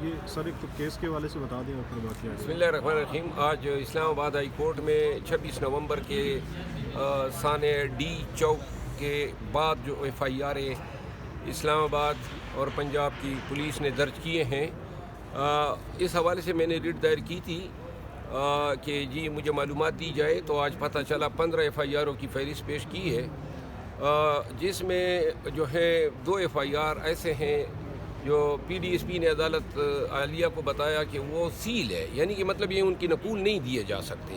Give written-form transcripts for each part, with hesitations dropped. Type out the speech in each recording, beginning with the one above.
ये सर एक तो केस के हवाले से बता दें और फिर बाकी आगे। बिस्मिल्लाहिर्रहमानिर्रहीम। आज इस्लामाबाद हाई कोर्ट में 26 नवंबर के साने डी चौक के बाद जो FIR इस्लामाबाद और पंजाब की पुलिस ने दर्ज किए हैं, इस हवाले से मैंने रिट दायर की थी कि जी मुझे मालूमात दी जाए। तो आज पता चला 15 FIRों की फहरिस्त पेश की है, जिसमें जो है 2 FIR ऐसे हैं जो PDSP ने अदालत आलिया को बताया कि वो सील है, यानी कि मतलब ये उनकी नकूल नहीं दिए जा सकते।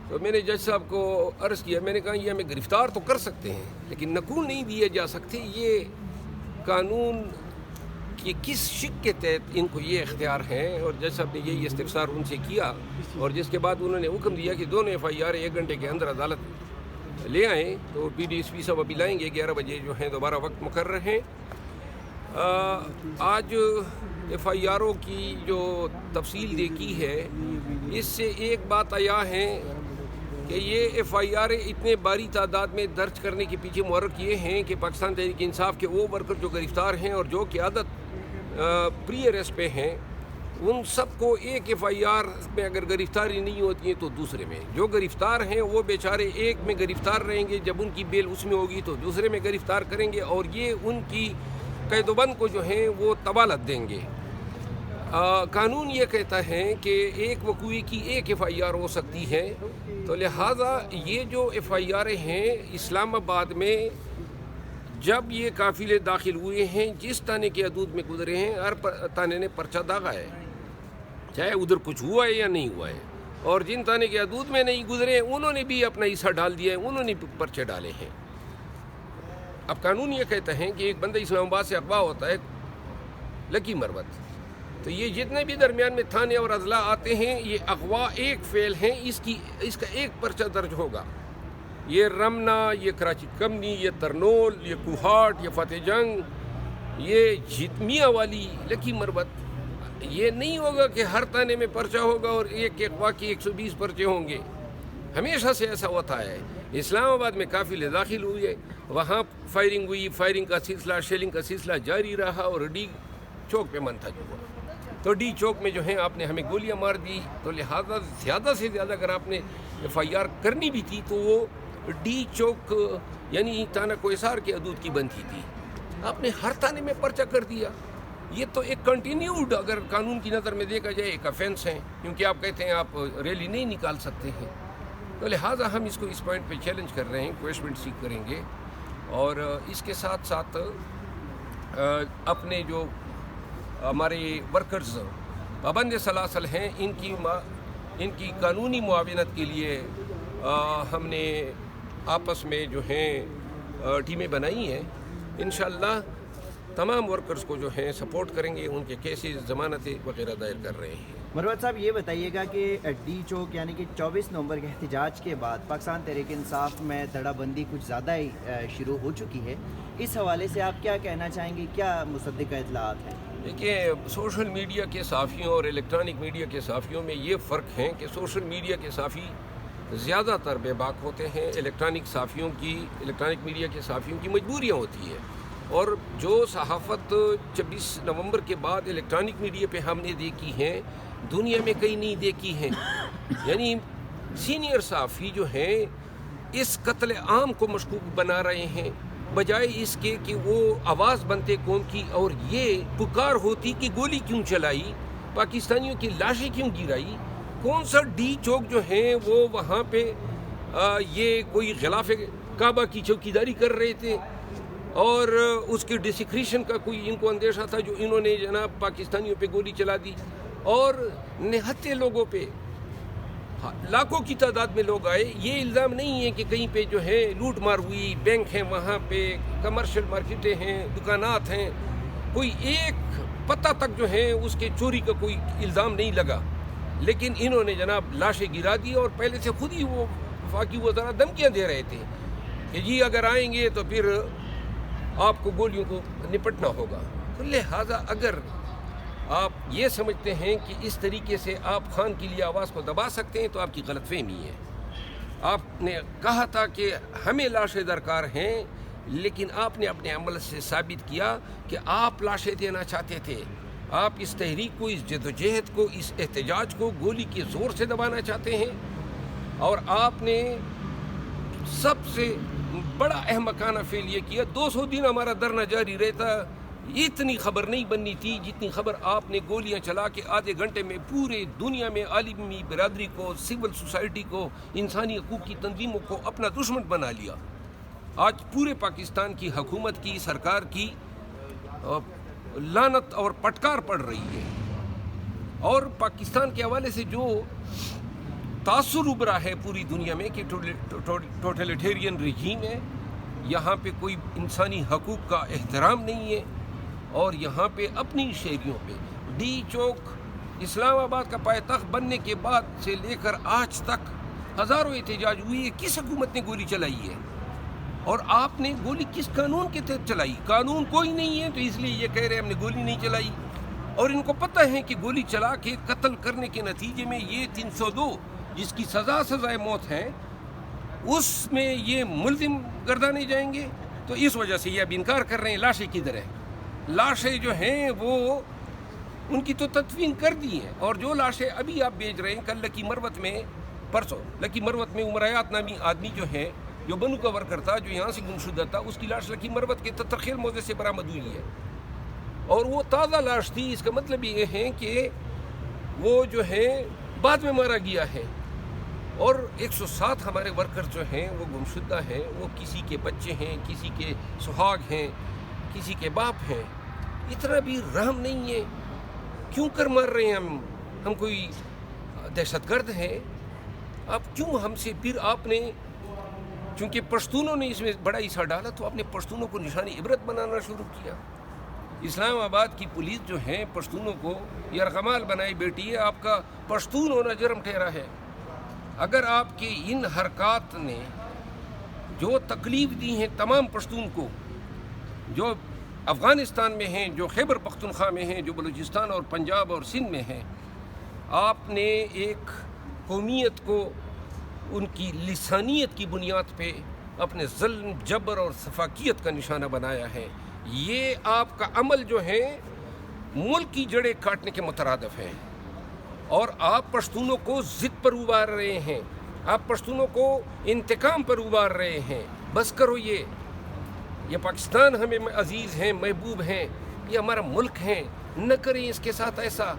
तो मैंने जज साहब को अर्ज़ किया, मैंने कहा ये हमें गिरफ़्तार तो कर सकते हैं लेकिन नकूल नहीं दिए जा सकते। ये कानून कि किस शिक के तहत इनको ये इख्तियार हैं। और जज साहब ने यही इस्तिफ़सार उनसे किया और जिसके बाद उन्होंने हुक्म दिया कि दोनों FIR 1 घंटे के अंदर अदालत ले आएँ। तो PDSP साहब अभी लाएंगे, 11 बजे जो हैं दोबारा वक्त मुकर्रर हैं। आज FIRों की जो तफसील देखी है, इससे एक बात आया है कि ये FIR इतने बारी तादाद में दर्ज करने के पीछे मुहर्रक ये हैं कि पाकिस्तान तहरीक इंसाफ के वो वर्कर जो गिरफ़्तार हैं और जो क़यादत प्री अरेस्ट पे हैं, उन सबको एक FIR में अगर गिरफ़्तारी नहीं होती है तो दूसरे में, जो गिरफ़्तार हैं वो बेचारे एक में गिरफ़्तार रहेंगे, जब उनकी बेल उसमें होगी तो दूसरे में गिरफ़्तार करेंगे और ये उनकी कैदोबंद को जो हैं वो तबालत देंगे। कानून ये कहता है कि एक वकूई की एक FIR हो सकती है। तो लिहाजा ये जो FIR हैं इस्लामाबाद में जब ये काफ़िले दाखिल हुए हैं, जिस थाने के हदूद में गुजरे हैं, हर थाने ने पर्चा दागा है, चाहे उधर कुछ हुआ है या नहीं हुआ है। और जिन थाने के हदूद में नहीं गुजरे हैं उन्होंने भी अपना हिस्सा डाल दिया है, उन्होंने पर्चे डाले हैं। अब कानून ये कहता है कि एक बंदा इस्लामाबाद से अगवा होता है लकी मरवत, तो ये जितने भी दरमियान में थाने और अजला आते हैं ये अगवा एक फेल हैं, इसका एक पर्चा दर्ज होगा। ये रमना, ये कराची कमनी, ये तरनोल, ये कुहाट, ये फतेह जंग, ये जितमिया वाली लकी मरवत, ये नहीं होगा कि हर थाने में पर्चा होगा और एक अगवा की 120 पर्चे होंगे। हमेशा से ऐसा होता है। इस्लामाबाद में काफ़िले दाखिल हुए, वहाँ फायरिंग हुई, फायरिंग का सिलसिला, शेलिंग का सिलसिला जारी रहा और डी चौक पे मंथज हुआ। तो डी चौक में जो है आपने हमें गोलियां मार दी, तो लिहाजा ज़्यादा से ज़्यादा अगर आपने FIR करनी भी थी तो वो डी चौक यानी थाना कोहिसार के हदूद की बनती थी। आपने हर थाने में पर्चा कर दिया। ये तो एक कंटिन्यूड अगर कानून की नज़र में देखा जाए एक ऑफेंस है, क्योंकि आप कहते हैं आप रैली नहीं निकाल सकते हैं। तो लिहाजा हम इसको इस पॉइंट पे चैलेंज कर रहे हैं, क्वेश्चन सीख करेंगे। और इसके साथ साथ अपने जो हमारे वर्कर्स पाबंद सलासल हैं, इनकी कानूनी मुआवनत के लिए हमने आपस में जो हैं टीमें बनाई हैं। इंशाअल्लाह तमाम वर्कर्स को जो हैं सपोर्ट करेंगे, उनके केसेस ज़मानतें वगैरह दायर कर रहे हैं। मरवत साहब ये बताइएगा कि डी चौक यानी कि 24 नवंबर के एहतजाज के बाद पाकिस्तान तहरीक इंसाफ में धड़ाबंदी कुछ ज़्यादा ही शुरू हो चुकी है, इस हवाले से आप क्या कहना चाहेंगे, क्या मुसद्दिक़ा इत्तलात हैं? देखिए, सोशल मीडिया के साफ़ियों और इलेक्ट्रॉनिक मीडिया के साफ़ियों में ये फ़र्क है कि सोशल मीडिया के साफ़ी ज़्यादातर बेबाक होते हैं। इलेक्ट्रॉनिक मीडिया के साफ़ियों की मजबूरियाँ होती है, और जो सहाफ़त 26 नवंबर के बाद इलेक्ट्रॉनिक मीडिया पे हमने देखी हैं दुनिया में कहीं नहीं देखी हैं। यानी सीनियर साफ़ी जो हैं इस कत्ल आम को मशकूक बना रहे हैं, बजाय इसके कि वो आवाज़ बनते कौम की और ये पुकार होती कि गोली क्यों चलाई, पाकिस्तानियों की लाशें क्यों गिराई, कौन सा डी चौक जो हैं वो वहाँ पे ये कोई ख़िलाफ़ काबा की चौकीदारी कर रहे थे और उसके डिसिक्रेशन का कोई इनको अंदेशा था, जो इन्होंने जनाब पाकिस्तानियों पे गोली चला दी और निहत्ते लोगों पे लाखों की तादाद में लोग आए। ये इल्ज़ाम नहीं है कि कहीं पे जो है लूट मार हुई, बैंक हैं वहाँ पे, कमर्शियल मार्केटें हैं, दुकानात हैं, कोई एक पता तक जो है उसके चोरी का कोई इल्ज़ाम नहीं लगा। लेकिन इन्होंने जनाब लाशें गिरा दी और पहले से खुद ही वो वफाकी वज़रा धमकियाँ दे रहे थे कि जी अगर आएंगे तो फिर आपको गोलियों को निपटना होगा। तो लिहाजा अगर आप ये समझते हैं कि इस तरीके से आप खान के लिए आवाज़ को दबा सकते हैं तो आपकी गलतफहमी है। आपने कहा था कि हमें लाशें दरकार हैं, लेकिन आपने अपने अमल से साबित किया कि आप लाशें देना चाहते थे। آپ اس تحریک کو، اس جدوجہد کو، اس احتجاج کو گولی کے زور سے دبانا چاہتے ہیں، اور آپ نے سب سے بڑا احمقانہ فعل یہ کیا 200 دن ہمارا دھرنا جاری رہتا، اتنی خبر نہیں بننی تھی جتنی خبر آپ نے گولیاں چلا کے آدھے گھنٹے میں پورے دنیا میں عالمی برادری کو، سول سوسائٹی کو، انسانی حقوق کی تنظیموں کو اپنا دشمن بنا لیا۔ آج پورے پاکستان کی حکومت کی، سرکار کی لعنت اور پٹکار پڑ رہی ہے، اور پاکستان کے حوالے سے جو تاثر ابھرا ہے پوری دنیا میں کہ ٹوٹلیٹیرین رجیم ہے، یہاں پہ کوئی انسانی حقوق کا احترام نہیں ہے، اور یہاں پہ اپنی شہریوں پہ ڈی چوک اسلام آباد کا پائے تخت بننے کے بعد سے لے کر آج تک ہزاروں احتجاج ہوئی ہے۔ کس حکومت نے گولی چلائی ہے؟ اور آپ نے گولی کس قانون کے تحت چلائی؟ قانون کوئی نہیں ہے، تو اس لیے یہ کہہ رہے ہیں ہم نے گولی نہیں چلائی، اور ان کو پتہ ہے کہ گولی چلا کے قتل کرنے کے نتیجے میں یہ 302 جس کی سزائے موت ہے، اس میں یہ ملزم گردانے جائیں گے، تو اس وجہ سے یہ اب انکار کر رہے ہیں۔ لاشیں کدھر ہیں؟ لاشیں جو ہیں وہ ان کی تو تدفین کر دی ہیں، اور جو لاشیں ابھی آپ بیچ رہے ہیں، کل لکی مروت میں، پرسوں لکی مروت میں عمر حیات نامی آدمی جو ہے، جو بنو کا ورکر تھا، جو یہاں سے گمشدہ تھا، اس کی لاش لکی مروت کے تترخیل موضع سے برآمد ہوئی ہے، اور وہ تازہ لاش تھی۔ اس کا مطلب یہ ہے کہ وہ جو ہے بعد میں مارا گیا ہے، اور 107 ہمارے ورکر جو ہیں وہ گمشدہ ہیں، وہ کسی کے بچے ہیں، کسی کے سہاگ ہیں، کسی کے باپ ہیں۔ اتنا بھی رحم نہیں ہے، کیوں کر مار رہے ہیں ہم کوئی دہشت گرد ہیں؟ آپ کیوں ہم سے پھر آپ نے، چونکہ پشتونوں نے اس میں بڑا حصہ ڈالا، تو آپ نے پشتونوں کو نشانی عبرت بنانا شروع کیا۔ اسلام آباد کی پولیس جو ہے پشتونوں کو یرغمال بنائی بیٹھی ہے، آپ کا پشتون ہونا جرم ٹھہرا ہے۔ اگر آپ کے ان حرکات نے جو تکلیف دی ہیں تمام پشتون کو، جو افغانستان میں ہیں، جو خیبر پختونخوا میں ہیں، جو بلوچستان اور پنجاب اور سندھ میں ہیں، آپ نے ایک قومیت کو ان کی لسانیت کی بنیاد پہ اپنے ظلم، جبر اور سفاکیت کا نشانہ بنایا ہے۔ یہ آپ کا عمل جو ہے ملک کی جڑیں کاٹنے کے مترادف ہے، اور آپ پشتونوں کو ضد پر ابھار رہے ہیں، آپ پشتونوں کو انتقام پر ابھار رہے ہیں۔ بس کرو، یہ پاکستان ہمیں عزیز ہیں، محبوب ہیں، یہ ہمارا ملک ہے، نہ کریں اس کے ساتھ ایسا۔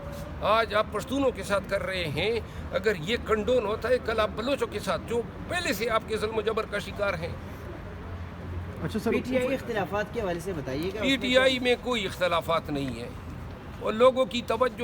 آج آپ پشتونوں کے ساتھ کر رہے ہیں، اگر یہ کنڈون ہوتا ہے کل آپ بلوچوں کے ساتھ، جو پہلے سے آپ کے ظلم و جبر کا شکار ہیں۔ اچھا سر، پی ٹی آئی اختلافات کے حوالے سے بتائیے گا۔ پی ٹی آئی میں کوئی اختلافات نہیں ہے، اور لوگوں کی توجہ